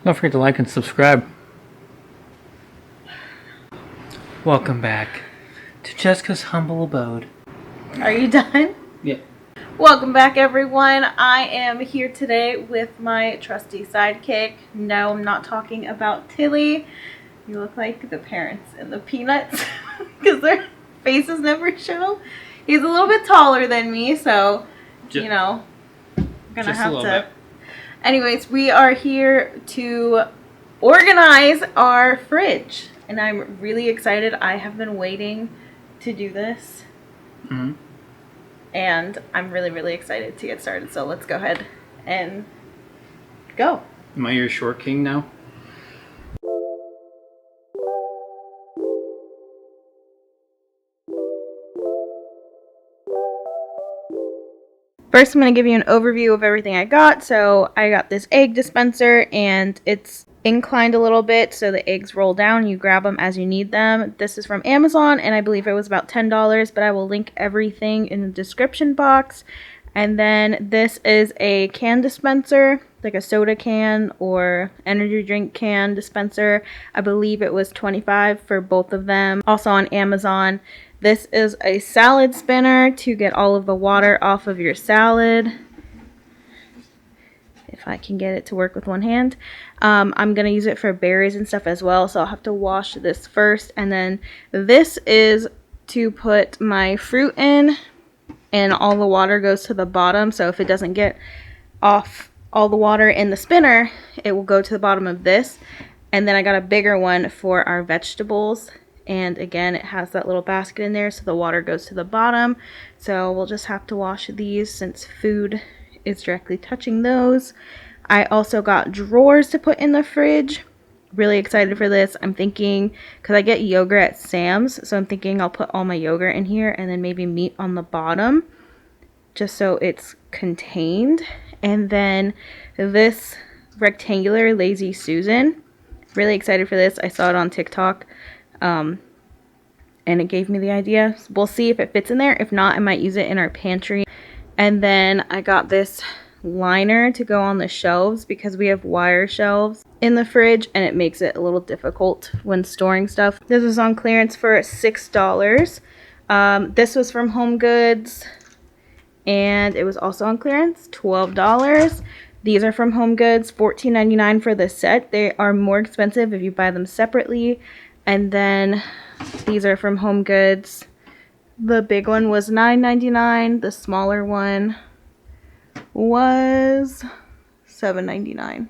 Don't forget to like and subscribe. Welcome back to Jessica's Humble Abode. Are you done? Yeah. Welcome back, everyone. I am here today with my trusty sidekick. No, I'm not talking about Tilly. You look like the parents in the Peanuts because their faces never show. He's a little bit taller than me, so, you know, I'm going to have to... Anyways, we are here to organize our fridge, and I'm really excited. I have been waiting to do this. Mm-hmm. And I'm really, really excited to get started. So let's go ahead and go. Am I your short king now? First, I'm going to give you an overview of everything I got. So I got this egg dispenser, and it's inclined a little bit, so the eggs roll down. You grab them as you need them. This is from Amazon, and I believe it was about $10, but I will link everything in the description box. And then this is a can dispenser, like a soda can or energy drink can dispenser. I believe it was $25 for both of them. Also on Amazon. This is a salad spinner to get all of the water off of your salad. If I can get it to work with one hand. I'm going to use it for berries and stuff as well, so I'll have to wash this first. And then this is to put my fruit in, and all the water goes to the bottom. So if it doesn't get off all the water in the spinner, it will go to the bottom of this. And then I got a bigger one for our vegetables. And again, it has that little basket in there, so the water goes to the bottom. So we'll just have to wash these since food is directly touching those. I also got drawers to put in the fridge. Really excited for this. I'm thinking, because I get yogurt at Sam's, so I'm thinking I'll put all my yogurt in here and then maybe meat on the bottom, just so it's contained. And then this rectangular Lazy Susan. Really excited for this. I saw it on TikTok. And it gave me the idea. We'll see if it fits in there. If not, I might use it in our pantry. And then I got this liner to go on the shelves because we have wire shelves in the fridge and it makes it a little difficult when storing stuff. This was on clearance for $6. This was from Home Goods and it was also on clearance, $12. These are from Home Goods, $14.99 for the set. They are more expensive if you buy them separately. And then these are from Home Goods. The big one was $9.99. The smaller one was $7.99.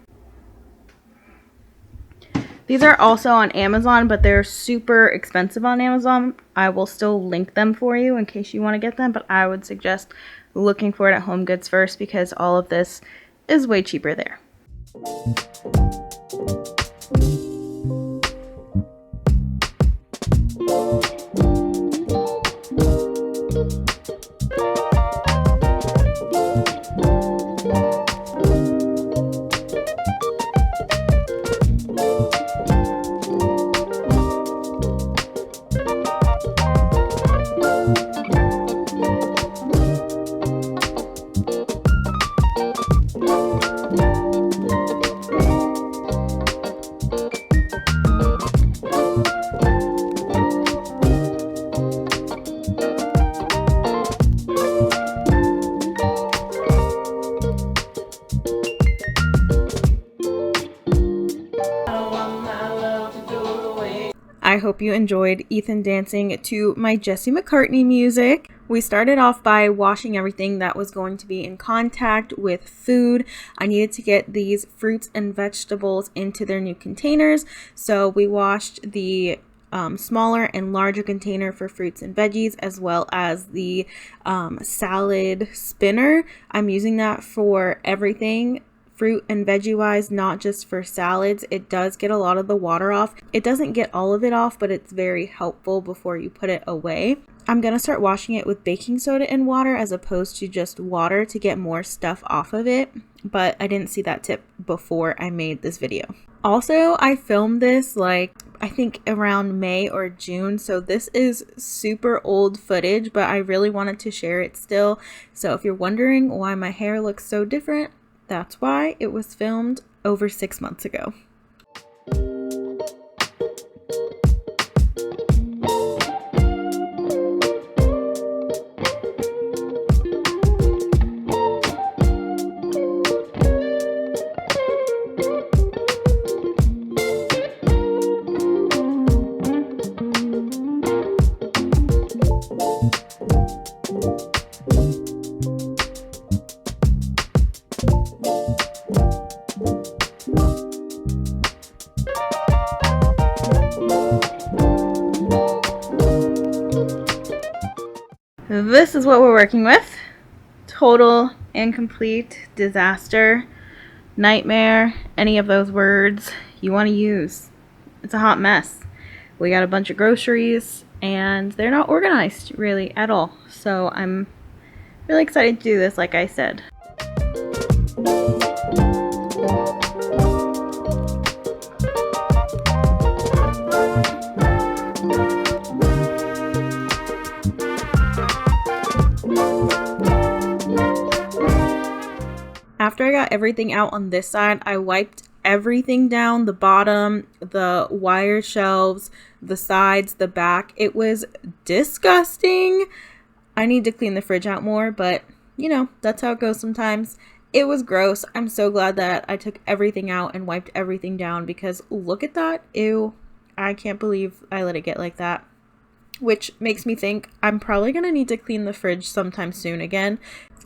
These are also on Amazon, but they're super expensive on Amazon. I will still link them for you in case you want to get them, but I would suggest looking for it at Home Goods first because all of this is way cheaper there. I hope you enjoyed Ethan dancing to my Jesse McCartney music. We started off by washing everything that was going to be in contact with food. I needed to get these fruits and vegetables into their new containers. So we washed the smaller and larger container for fruits and veggies, as well as the salad spinner. I'm using that for everything, fruit and veggie wise, not just for salads. It does get a lot of the water off. It doesn't get all of it off, but it's very helpful before you put it away. I'm going to start washing it with baking soda and water as opposed to just water to get more stuff off of it, but I didn't see that tip before I made this video. Also, I filmed this I think around May or June, so this is super old footage, but I really wanted to share it still. So if you're wondering why my hair looks so different, that's why. It was filmed over 6 months ago. this is what we're working with. Total and complete disaster, nightmare, any of those words you want to use. It's a hot mess. We got a bunch of groceries and they're not organized really at all. So I'm really excited to do this, like I said. After I got everything out on this side, I wiped everything down, the bottom, the wire shelves, the sides, the back. It was disgusting. I need to clean the fridge out more, but you know, that's how it goes sometimes. It was gross. I'm so glad that I took everything out and wiped everything down because look at that. Ew. I can't believe I let it get like that. Which makes me think I'm probably going to need to clean the fridge sometime soon again.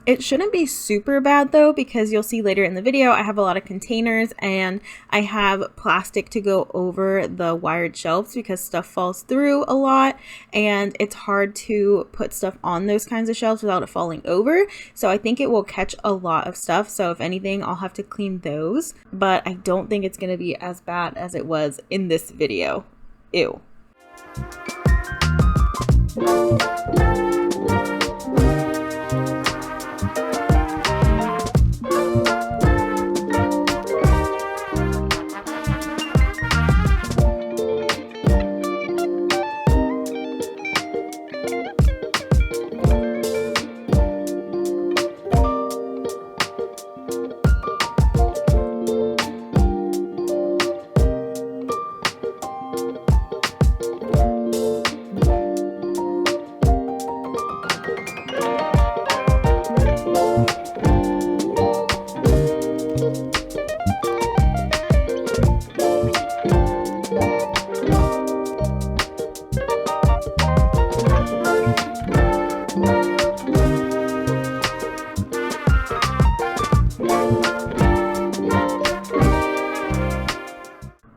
It shouldn't be super bad though, because you'll see later in the video I have a lot of containers and I have plastic to go over the wired shelves because stuff falls through a lot and it's hard to put stuff on those kinds of shelves without it falling over. So I think it will catch a lot of stuff. So if anything, I'll have to clean those, but I don't think it's going to be as bad as it was in this video. Ew.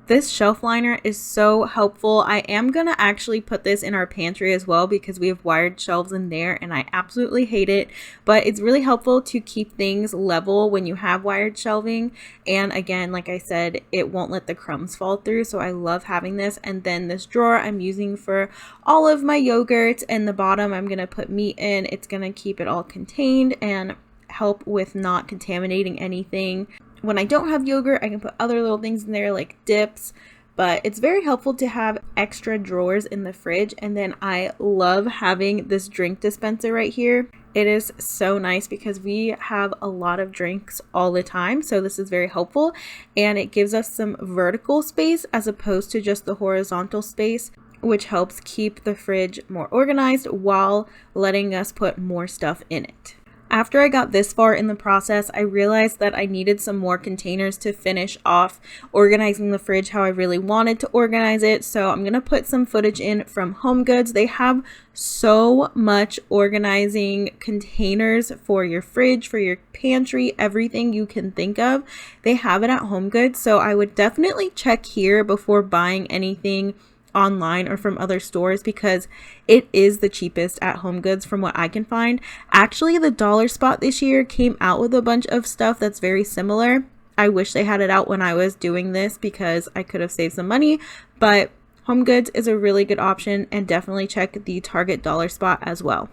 This shelf liner is so helpful. I am going to actually put this in our pantry as well because we have wired shelves in there and I absolutely hate it. But it's really helpful to keep things level when you have wired shelving. And again, like I said, it won't let the crumbs fall through. So I love having this. And then this drawer I'm using for all of my yogurts. And the bottom I'm going to put meat in. It's going to keep it all contained and help with not contaminating anything. When I don't have yogurt, I can put other little things in there like dips, but it's very helpful to have extra drawers in the fridge. And then I love having this drink dispenser right here. It is so nice because we have a lot of drinks all the time. So this is very helpful and it gives us some vertical space as opposed to just the horizontal space, which helps keep the fridge more organized while letting us put more stuff in it. After I got this far in the process, I realized that I needed some more containers to finish off organizing the fridge how I really wanted to organize it. So I'm going to put some footage in from Home Goods. They have so much organizing containers for your fridge, for your pantry, everything you can think of. They have it at Home Goods. So I would definitely check here before buying anything online or from other stores because it is the cheapest at Home Goods from what I can find. Actually, the Dollar Spot this year came out with a bunch of stuff that's very similar. I wish they had it out when I was doing this because I could have saved some money, but Home Goods is a really good option and definitely check the Target Dollar Spot as well.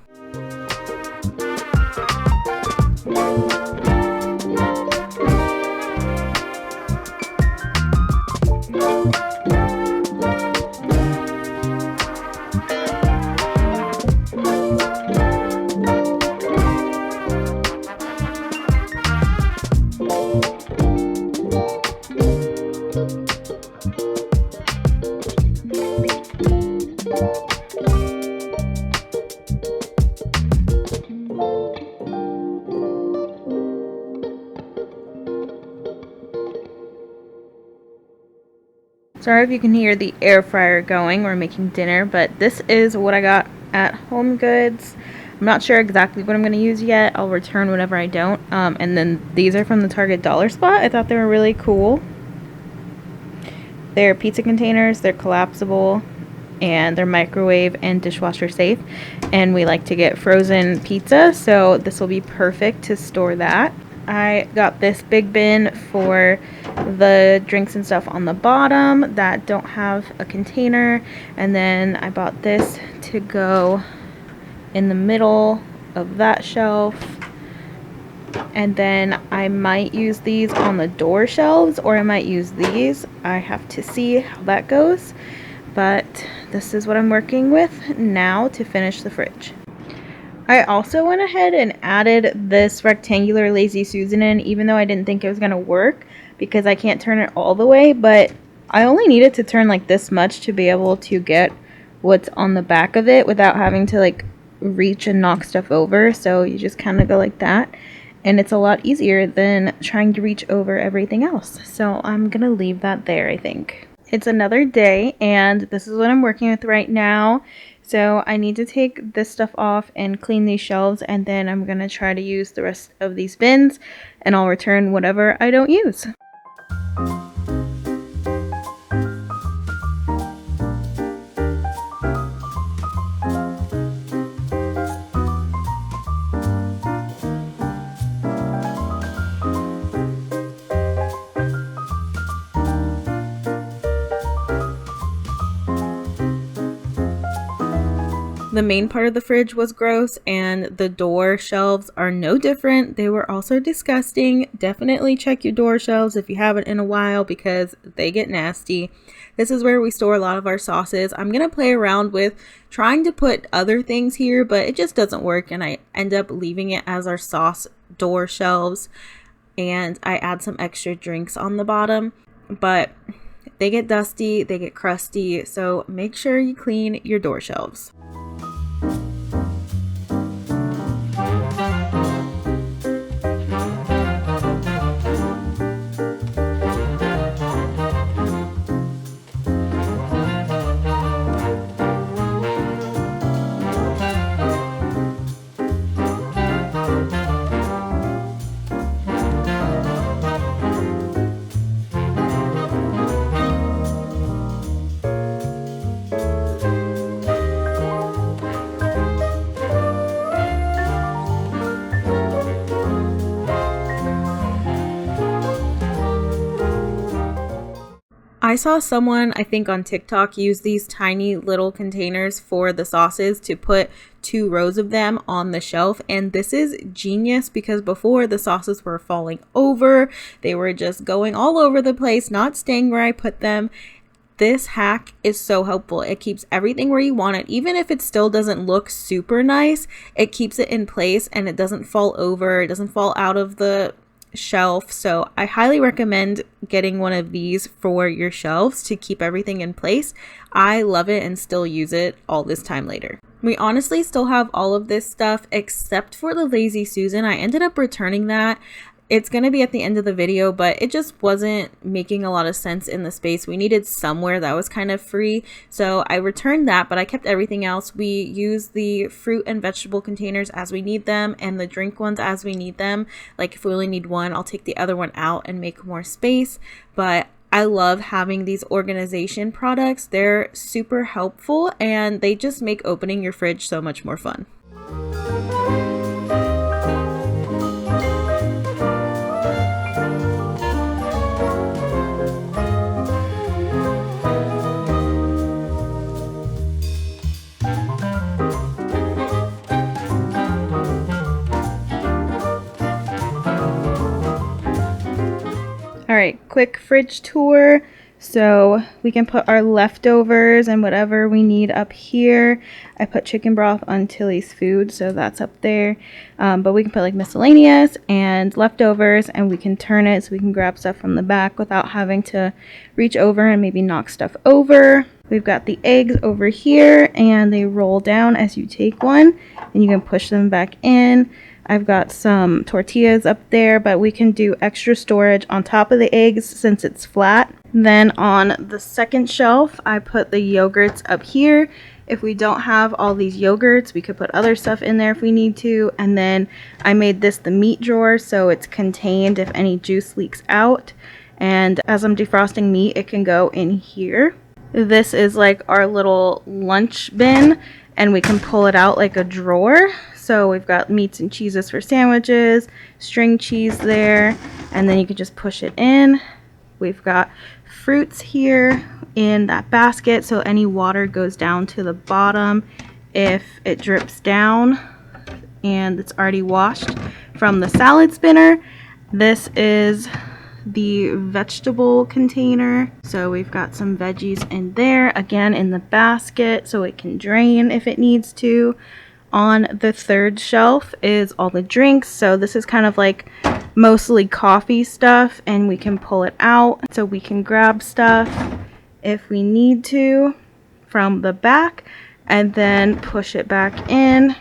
Sorry if you can hear the air fryer going. We're making dinner, but this is what I got at Home Goods. I'm not sure exactly what I'm going to use yet. I'll return whenever I don't. And then these are from the Target Dollar Spot. I thought they were really cool. They're pizza containers. They're collapsible and they're microwave and dishwasher safe. And we like to get frozen pizza, so this will be perfect to store that. I got this big bin for the drinks and stuff on the bottom that don't have a container, and then I bought this to go in the middle of that shelf. And then I might use these on the door shelves, or I might use these. I have to see how that goes. But this is what I'm working with now to finish the fridge. I also went ahead and added this rectangular Lazy Susan in, even though I didn't think it was going to work because I can't turn it all the way. But I only needed to turn like this much to be able to get what's on the back of it without having to like reach and knock stuff over. So you just kind of go like that. And it's a lot easier than trying to reach over everything else. So I'm going to leave that there, I think. It's another day, and this is what I'm working with right now. So I need to take this stuff off and clean these shelves, and then I'm going to try to use the rest of these bins, and I'll return whatever I don't use. The main part of the fridge was gross, and the door shelves are no different. They were also disgusting. Definitely check your door shelves if you haven't in a while because they get nasty. This is where we store a lot of our sauces. I'm going to play around with trying to put other things here, but it just doesn't work, and I end up leaving it as our sauce door shelves, and I add some extra drinks on the bottom, but they get dusty, they get crusty, so make sure you clean your door shelves. I saw someone, I think on TikTok, use these tiny little containers for the sauces to put 2 rows of them on the shelf, and this is genius because before the sauces were falling over, they were just going all over the place, not staying where I put them. This hack is so helpful. It keeps everything where you want it. Even if it still doesn't look super nice, it keeps it in place and it doesn't fall over, it doesn't fall out of the shelf. So I highly recommend getting one of these for your shelves to keep everything in place. I love it and still use it all this time later. We honestly still have all of this stuff except for the Lazy Susan. I ended up returning that. It's going to be at the end of the video, but it just wasn't making a lot of sense in the space. We needed somewhere that was kind of free, so I returned that, but I kept everything else. We use the fruit and vegetable containers as we need them and the drink ones as we need them. Like if we only need one, I'll take the other one out and make more space. But I love having these organization products. They're super helpful and they just make opening your fridge so much more fun. All right, quick fridge tour. So we can put our leftovers and whatever we need up here. I put chicken broth on Tilly's food, so that's up there. But we can put like miscellaneous and leftovers, and we can turn it so we can grab stuff from the back without having to reach over and maybe knock stuff over. We've got the eggs over here, and they roll down as you take one, and you can push them back in. I've got some tortillas up there, but we can do extra storage on top of the eggs since it's flat. Then on the second shelf, I put the yogurts up here. If we don't have all these yogurts, we could put other stuff in there if we need to. And then I made this the meat drawer, so it's contained if any juice leaks out. And as I'm defrosting meat, it can go in here. This is like our little lunch bin, and we can pull it out like a drawer. So we've got meats and cheeses for sandwiches, string cheese there, and then you can just push it in. We've got fruits here in that basket, so any water goes down to the bottom if it drips down, and it's already washed from the salad spinner. This is the vegetable container, so we've got some veggies in there, again in the basket, so it can drain if it needs to. On the third shelf is all the drinks, so this is kind of like mostly coffee stuff, and we can pull it out so we can grab stuff if we need to from the back and then push it back in.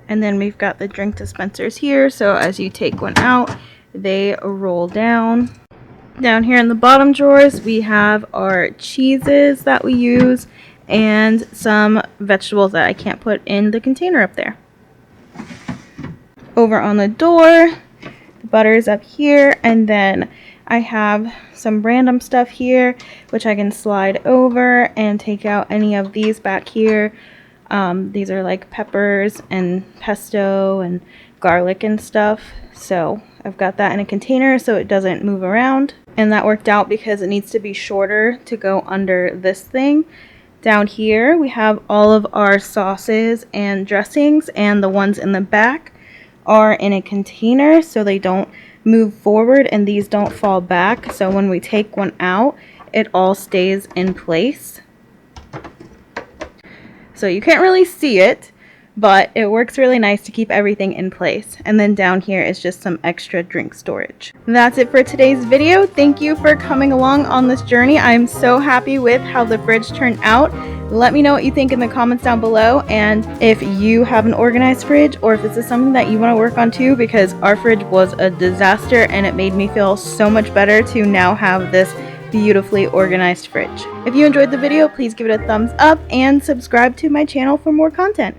And then we've got the drink dispensers here, so as you take one out, they roll down. Down here in the bottom drawers, we have our cheeses that we use and some vegetables that I can't put in the container up there. Over on the door, the butter is up here, and then I have some random stuff here which I can slide over and take out any of these back here. These are like peppers and pesto and garlic and stuff, so I've got that in a container so it doesn't move around, and that worked out because it needs to be shorter to go under this thing. Down here we have all of our sauces and dressings, and the ones in the back are in a container so they don't move forward and these don't fall back, so when we take one out it all stays in place. So you can't really see it, but it works really nice to keep everything in place. And then down here is just some extra drink storage. That's it for today's video. Thank you for coming along on this journey. I'm so happy with how the fridge turned out. Let me know what you think in the comments down below, and if you have an organized fridge or if this is something that you want to work on too, because our fridge was a disaster and it made me feel so much better to now have this beautifully organized fridge. If you enjoyed the video, please give it a thumbs up and subscribe to my channel for more content.